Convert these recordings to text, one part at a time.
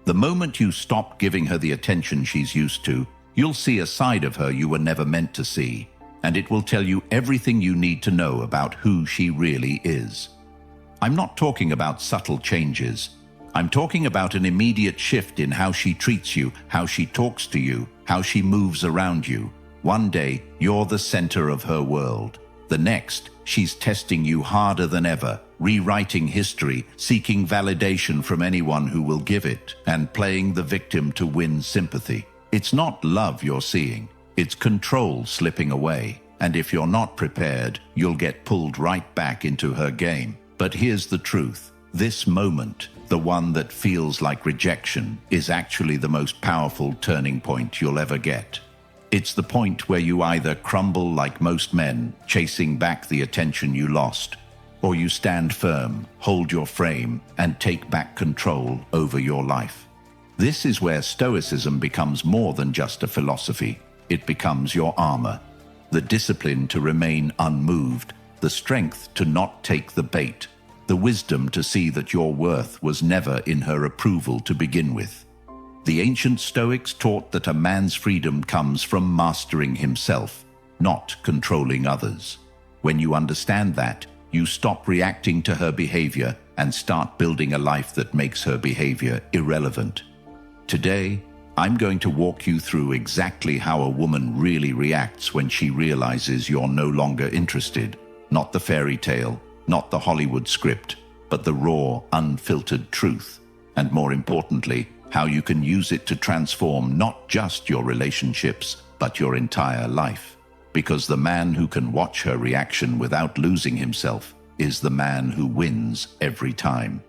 The moment you stop giving her the attention she's used to, you'll see a side of her you were never meant to see, and it will tell you everything you need to know about who she really is. I'm not talking about subtle changes. I'm talking about an immediate shift in how she treats you, how she talks to you, how she moves around you. One day, you're the center of her world. The next, she's testing you harder than ever, rewriting history, seeking validation from anyone who will give it, and playing the victim to win sympathy. It's not love you're seeing, it's control slipping away. And if you're not prepared, you'll get pulled right back into her game. But here's the truth. This moment, the one that feels like rejection, is actually the most powerful turning point you'll ever get. It's the point where you either crumble like most men, chasing back the attention you lost, or you stand firm, hold your frame, and take back control over your life. This is where Stoicism becomes more than just a philosophy. It becomes your armor. The discipline to remain unmoved, the strength to not take the bait, the wisdom to see that your worth was never in her approval to begin with. The ancient Stoics taught that a man's freedom comes from mastering himself, not controlling others. When you understand that, you stop reacting to her behavior and start building a life that makes her behavior irrelevant. Today, I'm going to walk you through exactly how a woman really reacts when she realizes you're no longer interested. Not the fairy tale, not the Hollywood script, but the raw, unfiltered truth. And more importantly, how you can use it to transform not just your relationships, but your entire life. Because the man who can watch her reaction without losing himself is the man who wins every time.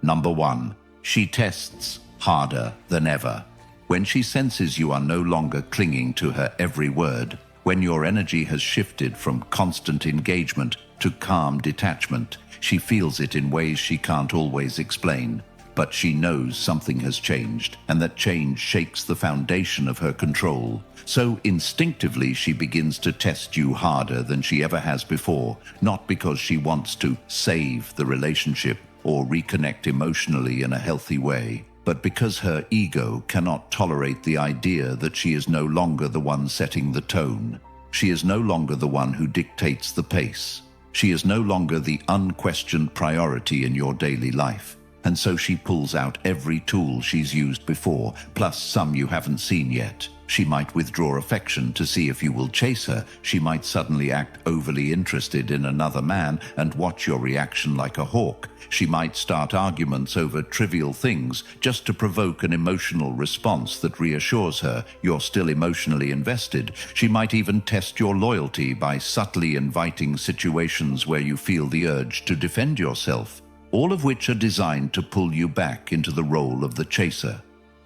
Number 1. She tests harder than ever. When she senses you are no longer clinging to her every word, when your energy has shifted from constant engagement to calm detachment, she feels it in ways she can't always explain. But she knows something has changed, and that change shakes the foundation of her control. So instinctively she begins to test you harder than she ever has before, not because she wants to save the relationship or reconnect emotionally in a healthy way, but because her ego cannot tolerate the idea that she is no longer the one setting the tone. She is no longer the one who dictates the pace. She is no longer the unquestioned priority in your daily life. And so she pulls out every tool she's used before, plus some you haven't seen yet. She might withdraw affection to see if you will chase her. She might suddenly act overly interested in another man and watch your reaction like a hawk. She might start arguments over trivial things just to provoke an emotional response that reassures her you're still emotionally invested. She might even test your loyalty by subtly inviting situations where you feel the urge to defend yourself. All of which are designed to pull you back into the role of the chaser.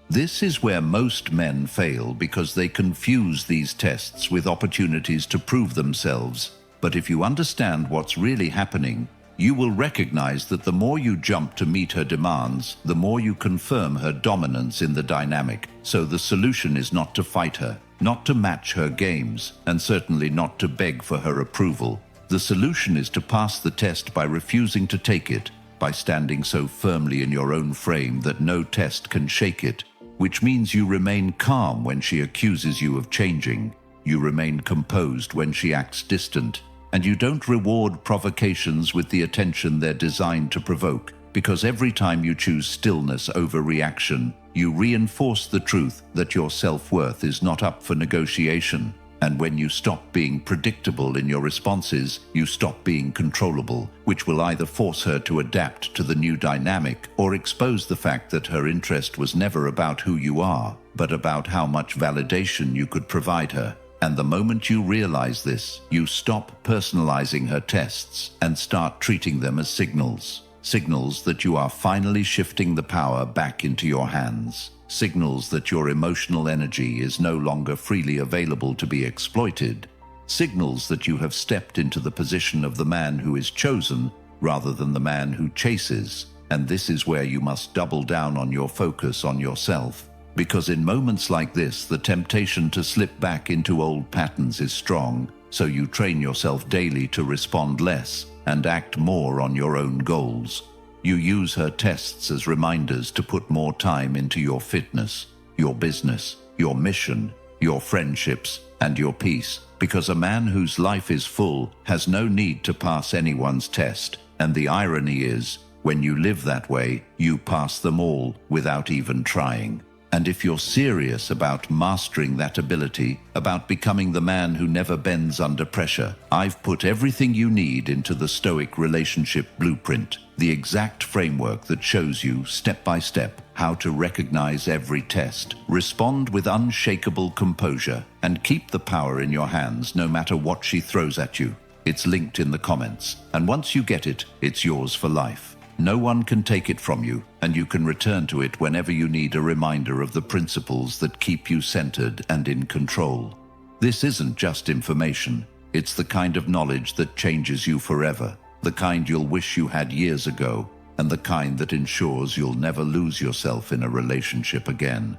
This is where most men fail because they confuse these tests with opportunities to prove themselves. But if you understand what's really happening, you will recognize that the more you jump to meet her demands, the more you confirm her dominance in the dynamic. So the solution is not to fight her, not to match her games, and certainly not to beg for her approval. The solution is to pass the test by refusing to take it, by standing so firmly in your own frame that no test can shake it, which means you remain calm when she accuses you of changing, you remain composed when she acts distant, and you don't reward provocations with the attention they're designed to provoke, because every time you choose stillness over reaction, you reinforce the truth that your self-worth is not up for negotiation. And when you stop being predictable in your responses, you stop being controllable, which will either force her to adapt to the new dynamic or expose the fact that her interest was never about who you are, but about how much validation you could provide her. And the moment you realize this, you stop personalizing her tests and start treating them as signals. Signals that you are finally shifting the power back into your hands. Signals that your emotional energy is no longer freely available to be exploited. Signals that you have stepped into the position of the man who is chosen rather than the man who chases. And this is where you must double down on your focus on yourself. Because in moments like this, the temptation to slip back into old patterns is strong, so you train yourself daily to respond less and act more on your own goals. You use her tests as reminders to put more time into your fitness, your business, your mission, your friendships, and your peace, because a man whose life is full has no need to pass anyone's test. And the irony is, when you live that way, you pass them all without even trying. And if you're serious about mastering that ability, about becoming the man who never bends under pressure, I've put everything you need into the Stoic Relationship Blueprint, the exact framework that shows you, step by step, how to recognize every test, respond with unshakable composure, and keep the power in your hands no matter what she throws at you. It's linked in the comments, and once you get it, it's yours for life. No one can take it from you, and you can return to it whenever you need a reminder of the principles that keep you centered and in control. This isn't just information, it's the kind of knowledge that changes you forever, the kind you'll wish you had years ago, and the kind that ensures you'll never lose yourself in a relationship again.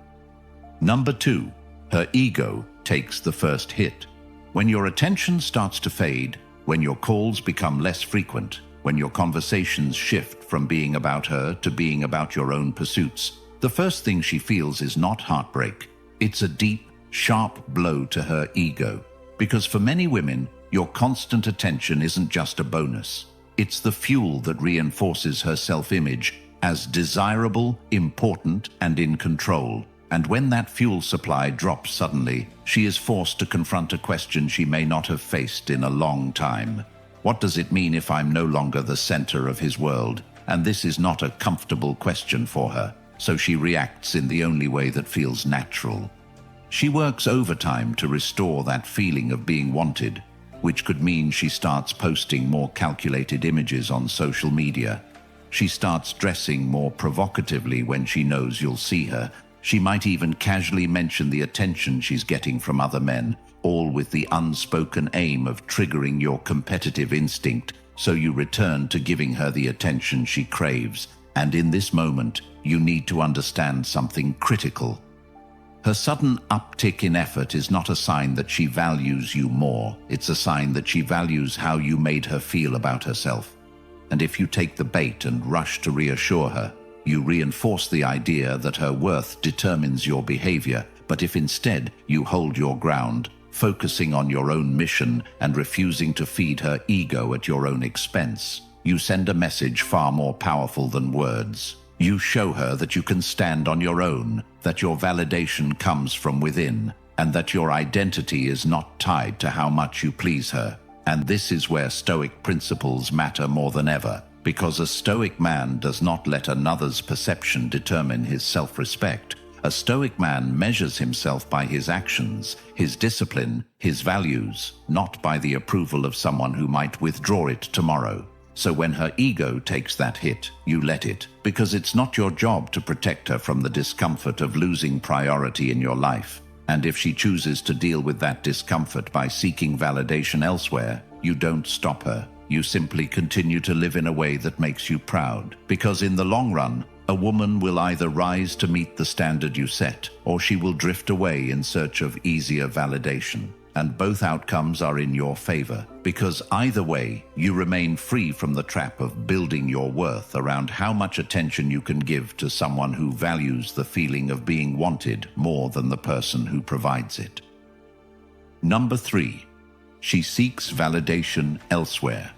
Number 2, her ego takes the first hit. When your attention starts to fade, when your calls become less frequent, when your conversations shift from being about her to being about your own pursuits, the first thing she feels is not heartbreak. It's a deep, sharp blow to her ego. Because for many women, your constant attention isn't just a bonus. It's the fuel that reinforces her self-image as desirable, important, and in control. And when that fuel supply drops suddenly, she is forced to confront a question she may not have faced in a long time. What does it mean if I'm no longer the center of his world? And this is not a comfortable question for her, so she reacts in the only way that feels natural. She works overtime to restore that feeling of being wanted, which could mean she starts posting more calculated images on social media. She starts dressing more provocatively when she knows you'll see her. She might even casually mention the attention she's getting from other men, all with the unspoken aim of triggering your competitive instinct, so you return to giving her the attention she craves. And in this moment, you need to understand something critical. Her sudden uptick in effort is not a sign that she values you more. It's a sign that she values how you made her feel about herself. And if you take the bait and rush to reassure her, you reinforce the idea that her worth determines your behavior. But if instead you hold your ground, focusing on your own mission and refusing to feed her ego at your own expense, you send a message far more powerful than words. You show her that you can stand on your own, that your validation comes from within, and that your identity is not tied to how much you please her. And this is where Stoic principles matter more than ever, because a Stoic man does not let another's perception determine his self-respect. A Stoic man measures himself by his actions, his discipline, his values, not by the approval of someone who might withdraw it tomorrow. So when her ego takes that hit, you let it, because it's not your job to protect her from the discomfort of losing priority in your life. And if she chooses to deal with that discomfort by seeking validation elsewhere, you don't stop her. You simply continue to live in a way that makes you proud, because in the long run, a woman will either rise to meet the standard you set, or she will drift away in search of easier validation. And both outcomes are in your favor, because either way, you remain free from the trap of building your worth around how much attention you can give to someone who values the feeling of being wanted more than the person who provides it. Number 3, she seeks validation elsewhere.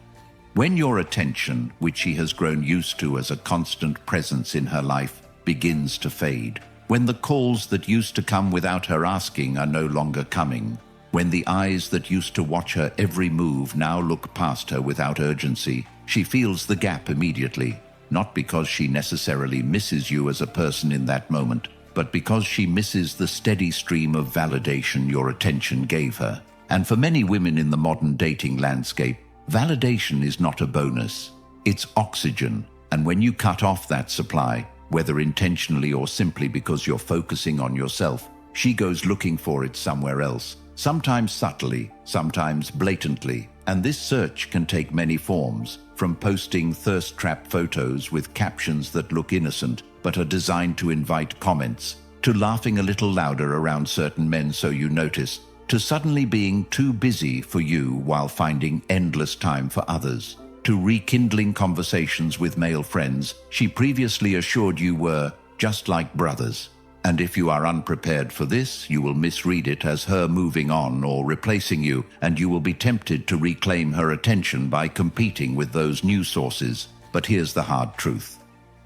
When your attention, which she has grown used to as a constant presence in her life, begins to fade, when the calls that used to come without her asking are no longer coming, when the eyes that used to watch her every move now look past her without urgency, she feels the gap immediately, not because she necessarily misses you as a person in that moment, but because she misses the steady stream of validation your attention gave her. And for many women in the modern dating landscape, validation is not a bonus, it's oxygen. And when you cut off that supply, whether intentionally or simply because you're focusing on yourself, she goes looking for it somewhere else, sometimes subtly, sometimes blatantly. And this search can take many forms, from posting thirst-trap photos with captions that look innocent but are designed to invite comments, to laughing a little louder around certain men so you notice, to suddenly being too busy for you while finding endless time for others. to rekindling conversations with male friends she previously assured you were just like brothers. And if you are unprepared for this, you will misread it as her moving on or replacing you, and you will be tempted to reclaim her attention by competing with those new sources. But here's the hard truth.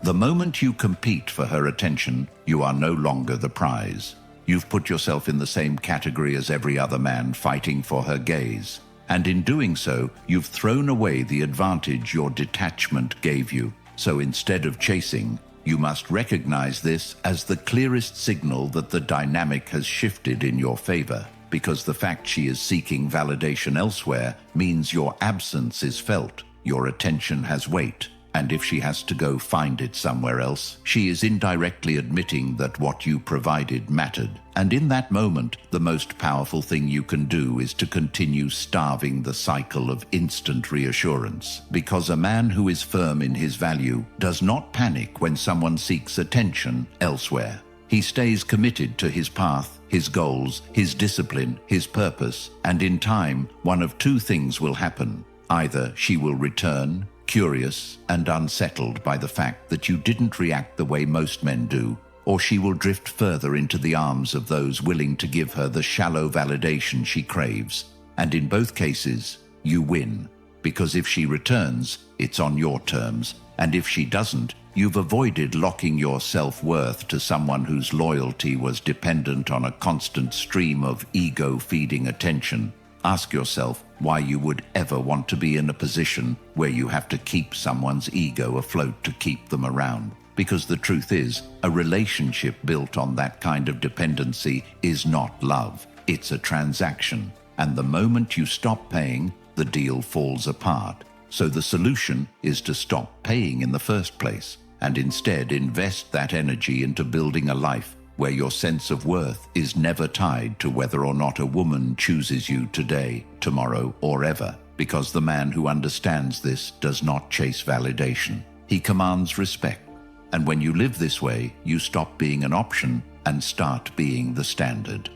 The moment you compete for her attention, you are no longer the prize. You've put yourself in the same category as every other man fighting for her gaze. And in doing so, you've thrown away the advantage your detachment gave you. So instead of chasing, you must recognize this as the clearest signal that the dynamic has shifted in your favor, because the fact she is seeking validation elsewhere means your absence is felt, your attention has weight, and if she has to go find it somewhere else, she is indirectly admitting that what you provided mattered. And in that moment, the most powerful thing you can do is to continue starving the cycle of instant reassurance. Because a man who is firm in his value does not panic when someone seeks attention elsewhere. He stays committed to his path, his goals, his discipline, his purpose, and in time, one of two things will happen. Either she will return, curious and unsettled by the fact that you didn't react the way most men do, or she will drift further into the arms of those willing to give her the shallow validation she craves. And in both cases, you win, because if she returns, it's on your terms, and if she doesn't, you've avoided locking your self-worth to someone whose loyalty was dependent on a constant stream of ego-feeding attention. Ask yourself why you would ever want to be in a position where you have to keep someone's ego afloat to keep them around. Because the truth is, a relationship built on that kind of dependency is not love, it's a transaction. And the moment you stop paying, the deal falls apart. So the solution is to stop paying in the first place, and instead invest that energy into building a life where your sense of worth is never tied to whether or not a woman chooses you today, tomorrow, or ever. Because the man who understands this does not chase validation. He commands respect. And when you live this way, you stop being an option and start being the standard.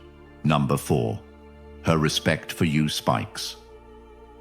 Number 4. Her respect for you spikes.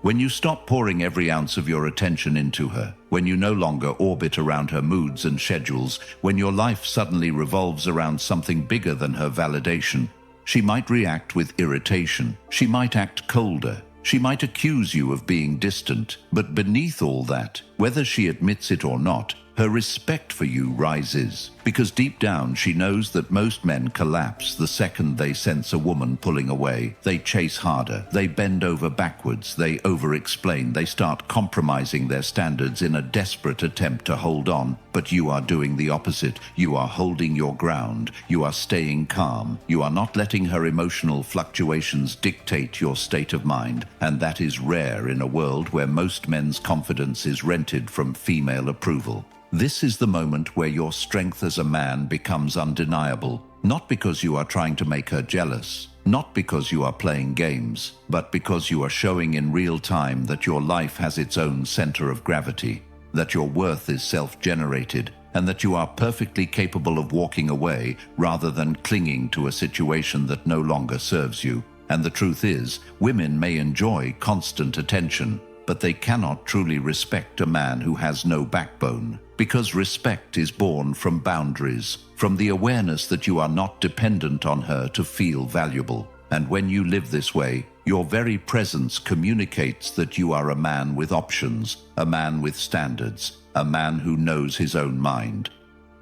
When you stop pouring every ounce of your attention into her, when you no longer orbit around her moods and schedules, when your life suddenly revolves around something bigger than her validation, she might react with irritation. She might act colder. She might accuse you of being distant. But beneath all that, whether she admits it or not, her respect for you rises, because deep down she knows that most men collapse the second they sense a woman pulling away. They chase harder, they bend over backwards, they over-explain, they start compromising their standards in a desperate attempt to hold on. But you are doing the opposite. You are holding your ground, you are staying calm, you are not letting her emotional fluctuations dictate your state of mind, and that is rare in a world where most men's confidence is rented from female approval. This is the moment where your strength as a man becomes undeniable, not because you are trying to make her jealous, not because you are playing games, but because you are showing in real time that your life has its own center of gravity, that your worth is self-generated, and that you are perfectly capable of walking away rather than clinging to a situation that no longer serves you. And the truth is, women may enjoy constant attention, but they cannot truly respect a man who has no backbone. Because respect is born from boundaries, from the awareness that you are not dependent on her to feel valuable. And when you live this way, your very presence communicates that you are a man with options, a man with standards, a man who knows his own mind.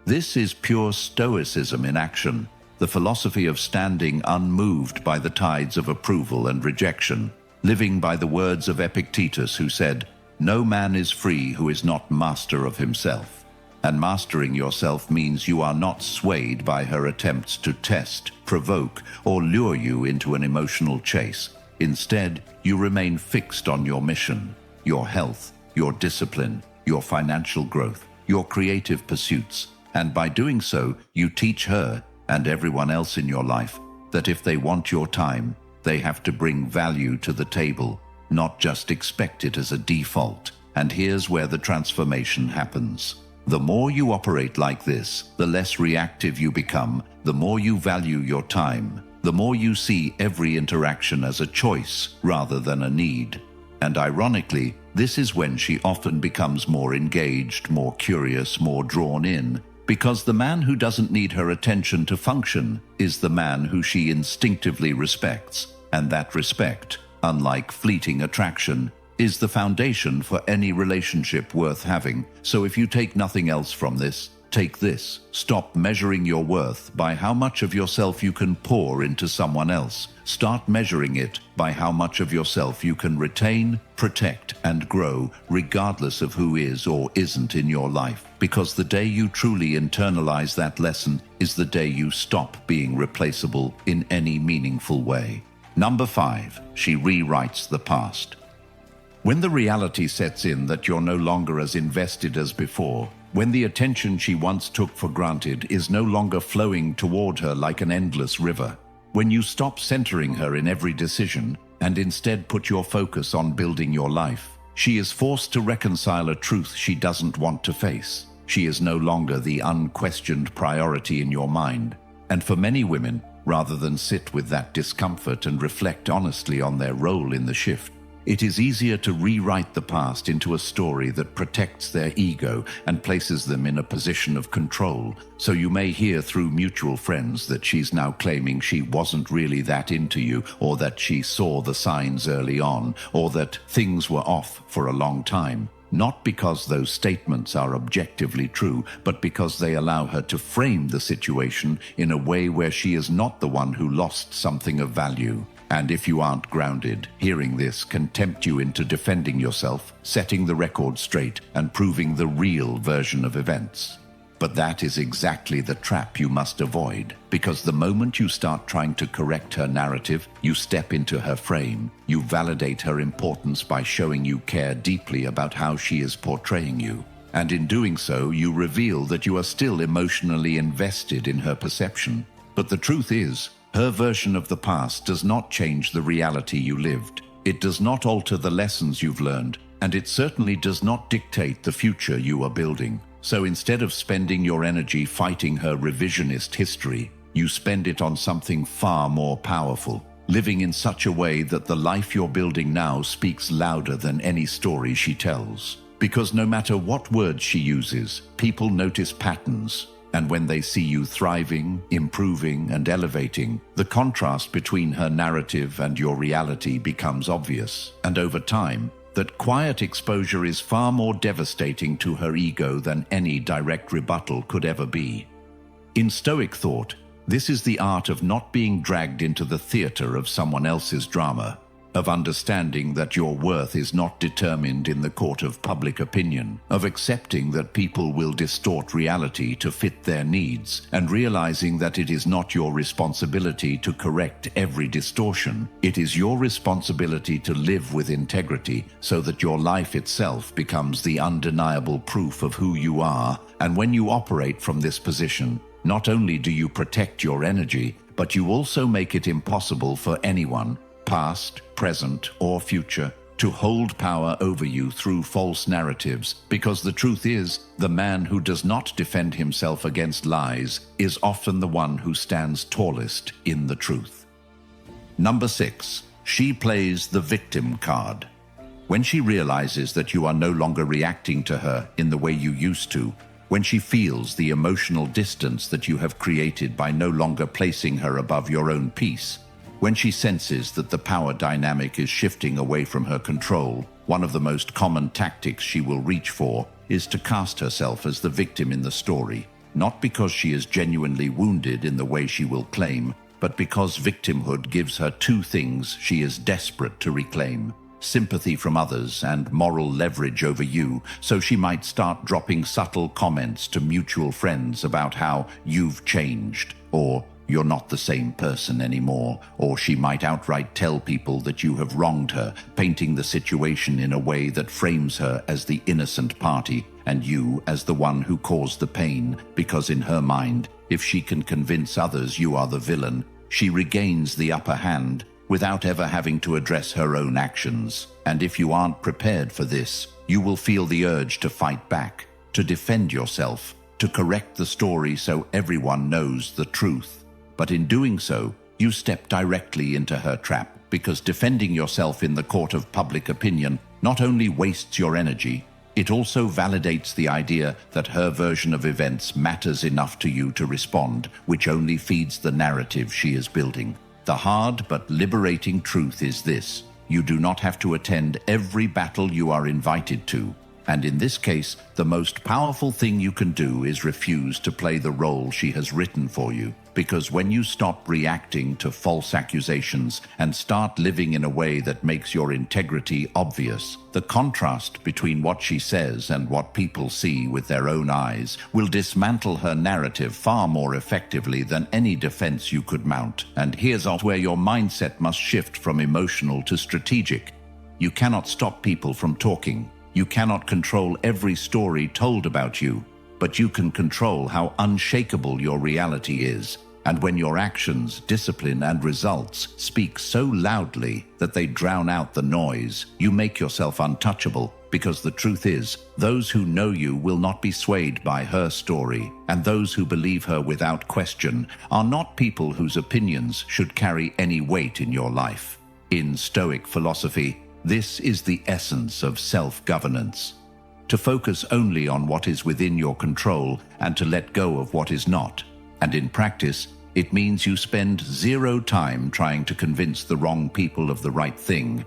This is pure Stoicism in action, the philosophy of standing unmoved by the tides of approval and rejection, living by the words of Epictetus, who said, "No man is free who is not master of himself." And mastering yourself means you are not swayed by her attempts to test, provoke, or lure you into an emotional chase. Instead, you remain fixed on your mission, your health, your discipline, your financial growth, your creative pursuits. And by doing so, you teach her and everyone else in your life that if they want your time, they have to bring value to the table, not just expect it as a default. And here's where the transformation happens. The more you operate like this, the less reactive you become, the more you value your time, the more you see every interaction as a choice rather than a need. And ironically, This is when she often becomes more engaged, more curious, more drawn in, because the man who doesn't need her attention to function is the man who she instinctively respects, and that respect, unlike fleeting attraction, is the foundation for any relationship worth having. So if you take nothing else from this, take this. Stop measuring your worth by how much of yourself you can pour into someone else. Start measuring it by how much of yourself you can retain, protect, and grow, regardless of who is or isn't in your life. Because the day you truly internalize that lesson is the day you stop being replaceable in any meaningful way. Number 5, she rewrites the past. When the reality sets in that you're no longer as invested as before, when the attention she once took for granted is no longer flowing toward her like an endless river, when you stop centering her in every decision and instead put your focus on building your life, she is forced to reconcile a truth she doesn't want to face. She is no longer the unquestioned priority in your mind. And for many women, rather than sit with that discomfort and reflect honestly on their role in the shift, it is easier to rewrite the past into a story that protects their ego and places them in a position of control. So you may hear through mutual friends that she's now claiming she wasn't really that into you, or that she saw the signs early on, or that things were off for a long time. Not because those statements are objectively true, but because they allow her to frame the situation in a way where she is not the one who lost something of value. And if you aren't grounded, hearing this can tempt you into defending yourself, setting the record straight, and proving the real version of events. But that is exactly the trap you must avoid, because the moment you start trying to correct her narrative, you step into her frame. You validate her importance by showing you care deeply about how she is portraying you. And in doing so, you reveal that you are still emotionally invested in her perception. But the truth is, her version of the past does not change the reality you lived. It does not alter the lessons you've learned, and it certainly does not dictate the future you are building. So instead of spending your energy fighting her revisionist history, you spend it on something far more powerful, living in such a way that the life you're building now speaks louder than any story she tells. Because no matter what words she uses, people notice patterns. And when they see you thriving, improving, and elevating, the contrast between her narrative and your reality becomes obvious. And over time, that quiet exposure is far more devastating to her ego than any direct rebuttal could ever be. In Stoic thought, this is the art of not being dragged into the theater of someone else's drama, of understanding that your worth is not determined in the court of public opinion, of accepting that people will distort reality to fit their needs, and realizing that it is not your responsibility to correct every distortion. It is your responsibility to live with integrity so that your life itself becomes the undeniable proof of who you are. And when you operate from this position, not only do you protect your energy, but you also make it impossible for anyone, past, present, or future, to hold power over you through false narratives, because the truth is, the man who does not defend himself against lies is often the one who stands tallest in the truth. Number 6, she plays the victim card. When she realizes that you are no longer reacting to her in the way you used to, when she feels the emotional distance that you have created by no longer placing her above your own peace, when she senses that the power dynamic is shifting away from her control, one of the most common tactics she will reach for is to cast herself as the victim in the story, not because she is genuinely wounded in the way she will claim, but because victimhood gives her two things she is desperate to reclaim: sympathy from others and moral leverage over you. So she might start dropping subtle comments to mutual friends about how you've changed, or you're not the same person anymore, or she might outright tell people that you have wronged her, painting the situation in a way that frames her as the innocent party and you as the one who caused the pain, because in her mind, if she can convince others you are the villain, she regains the upper hand without ever having to address her own actions. And if you aren't prepared for this, you will feel the urge to fight back, to defend yourself, to correct the story so everyone knows the truth. But in doing so, you step directly into her trap, because defending yourself in the court of public opinion not only wastes your energy, it also validates the idea that her version of events matters enough to you to respond, which only feeds the narrative she is building. The hard but liberating truth is this: you do not have to attend every battle you are invited to. And in this case, the most powerful thing you can do is refuse to play the role she has written for you. Because when you stop reacting to false accusations and start living in a way that makes your integrity obvious, the contrast between what she says and what people see with their own eyes will dismantle her narrative far more effectively than any defense you could mount. And here's where your mindset must shift from emotional to strategic. You cannot stop people from talking. You cannot control every story told about you, but you can control how unshakable your reality is. And when your actions, discipline, and results speak so loudly that they drown out the noise, you make yourself untouchable, because the truth is, those who know you will not be swayed by her story, and those who believe her without question are not people whose opinions should carry any weight in your life. In Stoic philosophy, this is the essence of self-governance: to focus only on what is within your control and to let go of what is not. And in practice, it means you spend zero time trying to convince the wrong people of the right thing,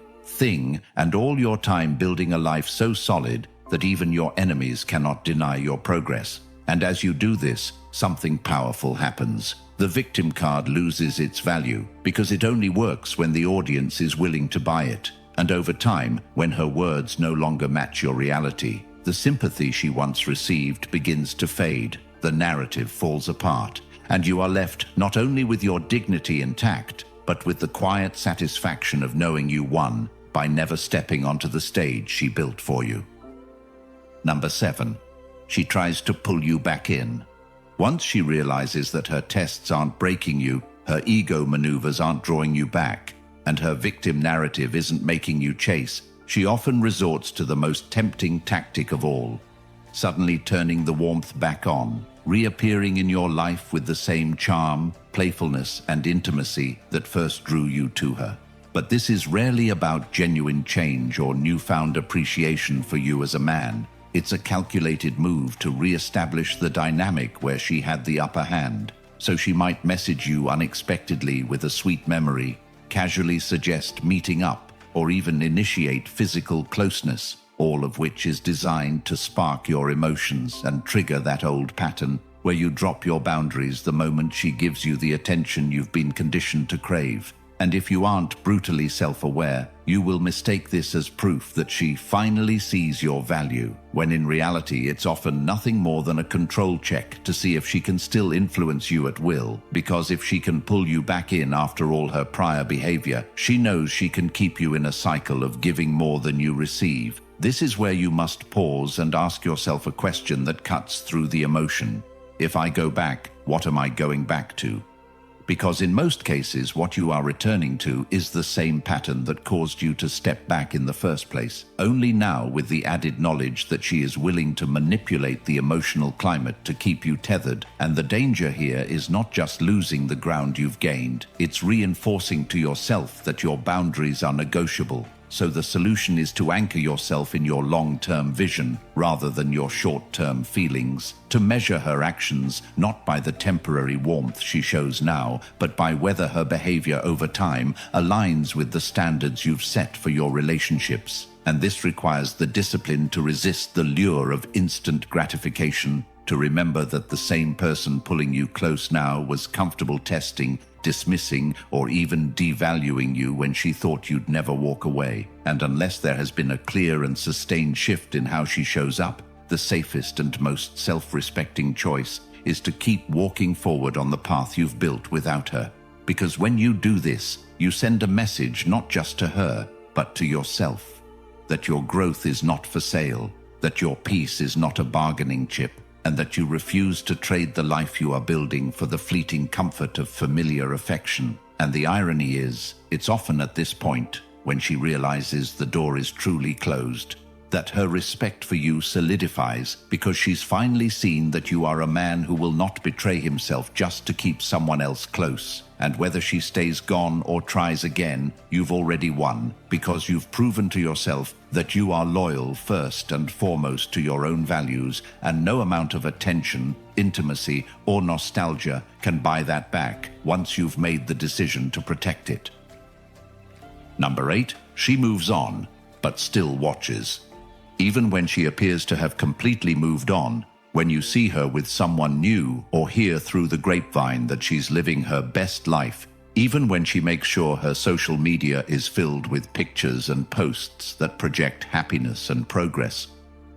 and all your time building a life so solid that even your enemies cannot deny your progress. And as you do this, something powerful happens. The victim card loses its value because it only works when the audience is willing to buy it. And over time, when her words no longer match your reality, the sympathy she once received begins to fade, the narrative falls apart, and you are left not only with your dignity intact, but with the quiet satisfaction of knowing you won by never stepping onto the stage she built for you. Number 7. She tries to pull you back in. Once she realizes that her tests aren't breaking you, her ego maneuvers aren't drawing you back, and her victim narrative isn't making you chase, she often resorts to the most tempting tactic of all: suddenly turning the warmth back on, reappearing in your life with the same charm, playfulness, and intimacy that first drew you to her. But this is rarely about genuine change or newfound appreciation for you as a man. It's a calculated move to re-establish the dynamic where she had the upper hand. So she might message you unexpectedly with a sweet memory, casually suggest meeting up, or even initiate physical closeness, all of which is designed to spark your emotions and trigger that old pattern where you drop your boundaries the moment she gives you the attention you've been conditioned to crave. And if you aren't brutally self-aware, you will mistake this as proof that she finally sees your value, when in reality it's often nothing more than a control check to see if she can still influence you at will. Because if she can pull you back in after all her prior behavior, she knows she can keep you in a cycle of giving more than you receive. This is where you must pause and ask yourself a question that cuts through the emotion. If I go back, what am I going back to? Because in most cases, what you are returning to is the same pattern that caused you to step back in the first place, only now with the added knowledge that she is willing to manipulate the emotional climate to keep you tethered. And the danger here is not just losing the ground you've gained, it's reinforcing to yourself that your boundaries are negotiable. So the solution is to anchor yourself in your long-term vision rather than your short-term feelings, to measure her actions not by the temporary warmth she shows now, but by whether her behavior over time aligns with the standards you've set for your relationships. And this requires the discipline to resist the lure of instant gratification, to remember that the same person pulling you close now was comfortable testing, dismissing, or even devaluing you when she thought you'd never walk away. And unless there has been a clear and sustained shift in how she shows up, the safest and most self-respecting choice is to keep walking forward on the path you've built without her. Because when you do this, you send a message not just to her, but to yourself, that your growth is not for sale, that your peace is not a bargaining chip, and that you refuse to trade the life you are building for the fleeting comfort of familiar affection. And the irony is, it's often at this point, when she realizes the door is truly closed, that her respect for you solidifies because she's finally seen that you are a man who will not betray himself just to keep someone else close. And whether she stays gone or tries again, you've already won because you've proven to yourself that you are loyal first and foremost to your own values, and no amount of attention, intimacy, or nostalgia can buy that back once you've made the decision to protect it. Number 8, she moves on, but still watches. Even when she appears to have completely moved on, when you see her with someone new or hear through the grapevine that she's living her best life, even when she makes sure her social media is filled with pictures and posts that project happiness and progress,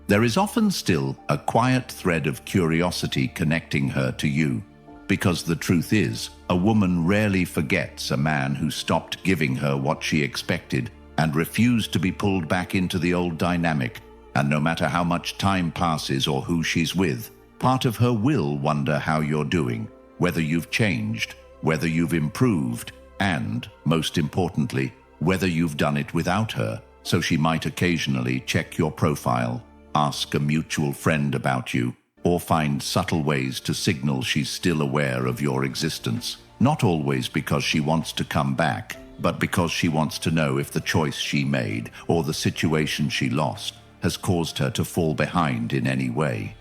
there is often still a quiet thread of curiosity connecting her to you. Because the truth is, a woman rarely forgets a man who stopped giving her what she expected and refused to be pulled back into the old dynamic. And no matter how much time passes or who she's with, part of her will wonder how you're doing, whether you've changed, whether you've improved, and, most importantly, whether you've done it without her. So she might occasionally check your profile, ask a mutual friend about you, or find subtle ways to signal she's still aware of your existence. Not always because she wants to come back, but because she wants to know if the choice she made or the situation she lost has caused her to fall behind in any way.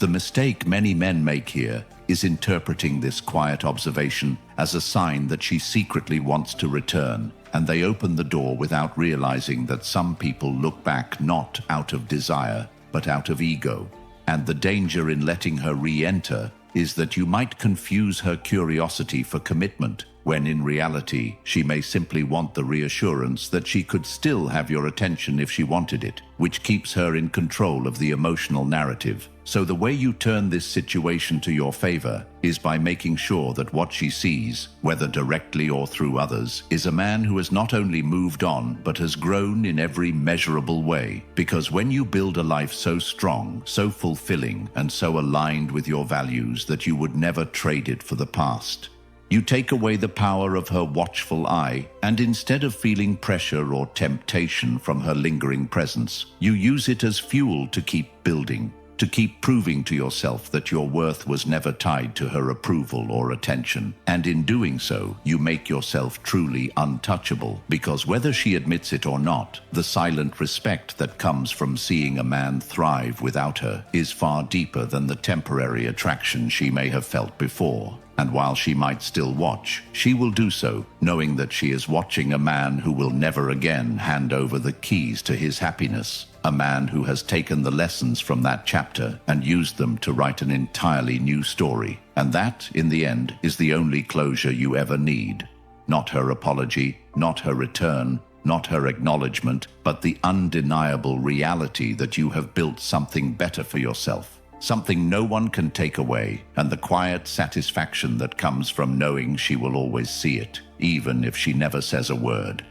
The mistake many men make here is interpreting this quiet observation as a sign that she secretly wants to return, and they open the door without realizing that some people look back not out of desire, but out of ego. And the danger in letting her re-enter is that you might confuse her curiosity for commitment, when in reality she may simply want the reassurance that she could still have your attention if she wanted it, which keeps her in control of the emotional narrative. So the way you turn this situation to your favor is by making sure that what she sees, whether directly or through others, is a man who has not only moved on but has grown in every measurable way. Because when you build a life so strong, so fulfilling, and so aligned with your values that you would never trade it for the past, you take away the power of her watchful eye, and instead of feeling pressure or temptation from her lingering presence, you use it as fuel to keep building, to keep proving to yourself that your worth was never tied to her approval or attention. And in doing so, you make yourself truly untouchable, because whether she admits it or not, the silent respect that comes from seeing a man thrive without her is far deeper than the temporary attraction she may have felt before. And while she might still watch, she will do so, knowing that she is watching a man who will never again hand over the keys to his happiness, a man who has taken the lessons from that chapter and used them to write an entirely new story. And that, in the end, is the only closure you ever need. Not her apology, not her return, not her acknowledgement, but the undeniable reality that you have built something better for yourself. Something no one can take away, and the quiet satisfaction that comes from knowing she will always see it, even if she never says a word.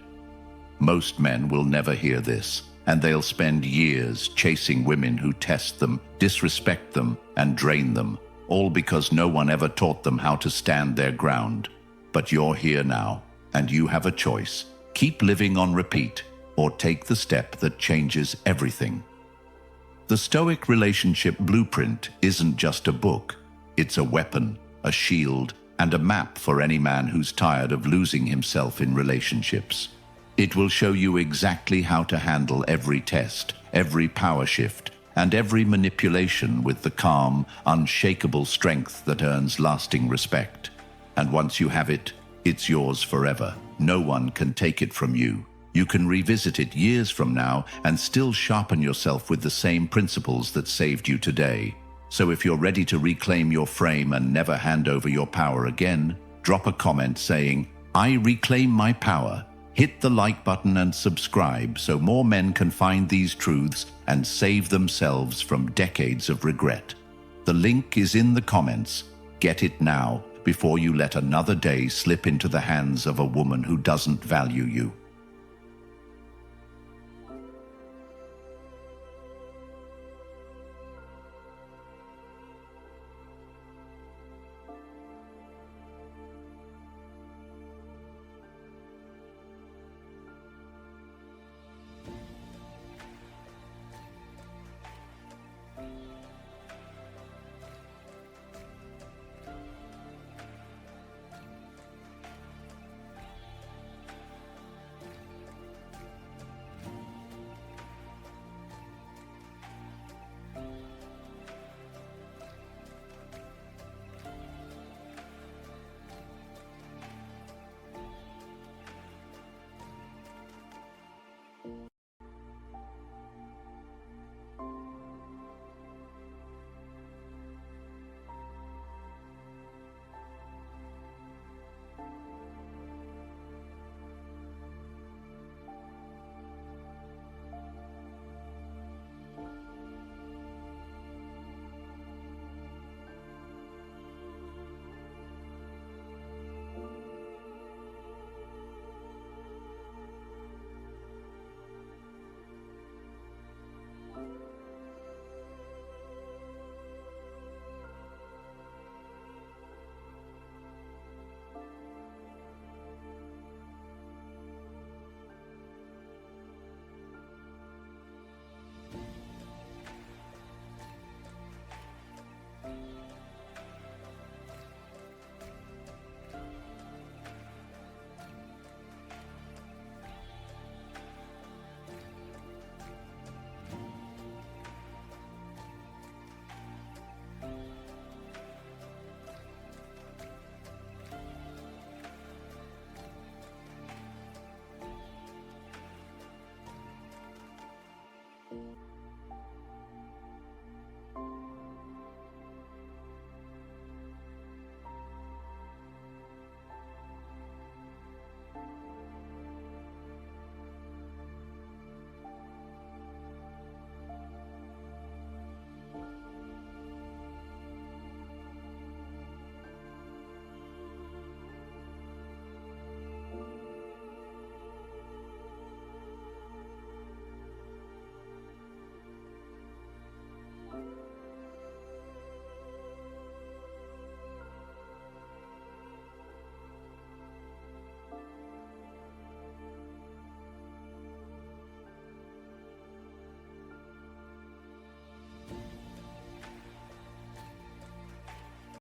Most men will never hear this, and they'll spend years chasing women who test them, disrespect them, and drain them, all because no one ever taught them how to stand their ground. But you're here now, and you have a choice. Keep living on repeat, or take the step that changes everything. The Stoic relationship blueprint isn't just a book. It's a weapon, a shield, and a map for any man who's tired of losing himself in relationships. It will show you exactly how to handle every test, every power shift, and every manipulation with the calm, unshakable strength that earns lasting respect. And once you have it, it's yours forever. No one can take it from you. You can revisit it years from now and still sharpen yourself with the same principles that saved you today. So if you're ready to reclaim your frame and never hand over your power again, drop a comment saying, "I reclaim my power." Hit the like button and subscribe so more men can find these truths and save themselves from decades of regret. The link is in the comments. Get it now before you let another day slip into the hands of a woman who doesn't value you.